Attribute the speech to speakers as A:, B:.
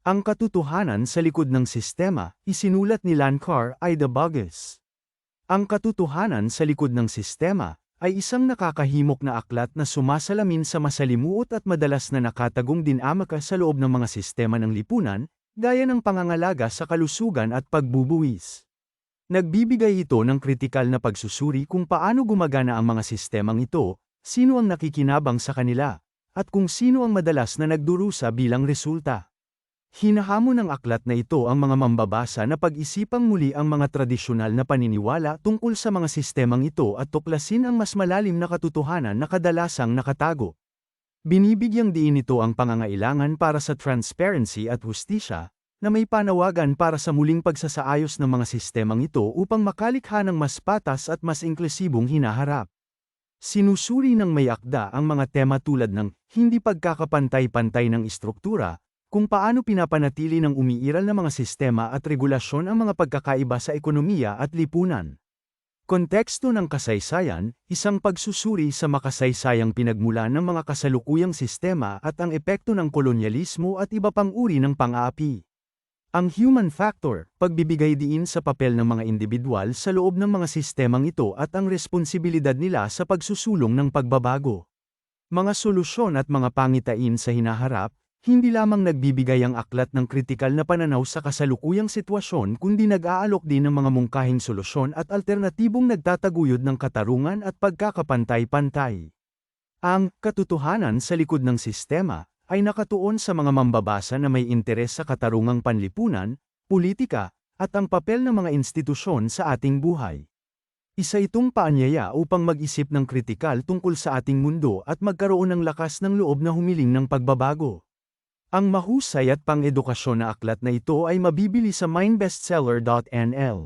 A: Ang katotohanan sa likod ng sistema, isinulat ni Lankar ay the Buggles. Ang katotohanan sa likod ng sistema, ay isang nakakahimok na aklat na sumasalamin sa masalimuot at madalas na nakatagong dinamika sa loob ng mga sistema ng lipunan, gaya ng pangangalaga sa kalusugan at pagbubuwis. Nagbibigay ito ng kritikal na pagsusuri kung paano gumagana ang mga sistemang ito, sino ang nakikinabang sa kanila, at kung sino ang madalas na nagdurusa bilang resulta. Hinahamon ng aklat na ito ang mga mambabasa na pag-isipang muli ang mga tradisyonal na paniniwala tungkol sa mga sistemang ito at tuklasin ang mas malalim na katotohanan na kadalasang nakatago. Binibigyang diin ito ang pangangailangan para sa transparency at hustisya, na may panawagan para sa muling pagsasaayos ng mga sistemang ito upang makalikha ng mas patas at mas inklusibong hinaharap. Sinusuri ng may akda ang mga tema tulad ng hindi pagkakapantay-pantay ng istruktura, kung paano pinapanatili ng umiiral na mga sistema at regulasyon ang mga pagkakaiba sa ekonomiya at lipunan. Konteksto ng kasaysayan, isang pagsusuri sa makasaysayang pinagmulan ng mga kasalukuyang sistema at ang epekto ng kolonyalismo at iba pang uri ng pang-aapi. Ang human factor, pagbibigay diin sa papel ng mga individual sa loob ng mga sistemang ito at ang responsibilidad nila sa pagsusulong ng pagbabago. Mga solusyon at mga pangitain sa hinaharap, hindi lamang nagbibigay ang aklat ng kritikal na pananaw sa kasalukuyang sitwasyon kundi nag-aalok din ng mga mungkahing solusyon at alternatibong nagtataguyod ng katarungan at pagkakapantay-pantay. Ang katotohanan sa likod ng sistema ay nakatuon sa mga mambabasa na may interes sa katarungang panlipunan, politika, at ang papel ng mga institusyon sa ating buhay. Isa itong paanyaya upang mag-isip ng kritikal tungkol sa ating mundo at magkaroon ng lakas ng loob na humiling ng pagbabago. Ang mahusay at pang-edukasyon na aklat na ito ay mabibili sa mindbestseller.nl.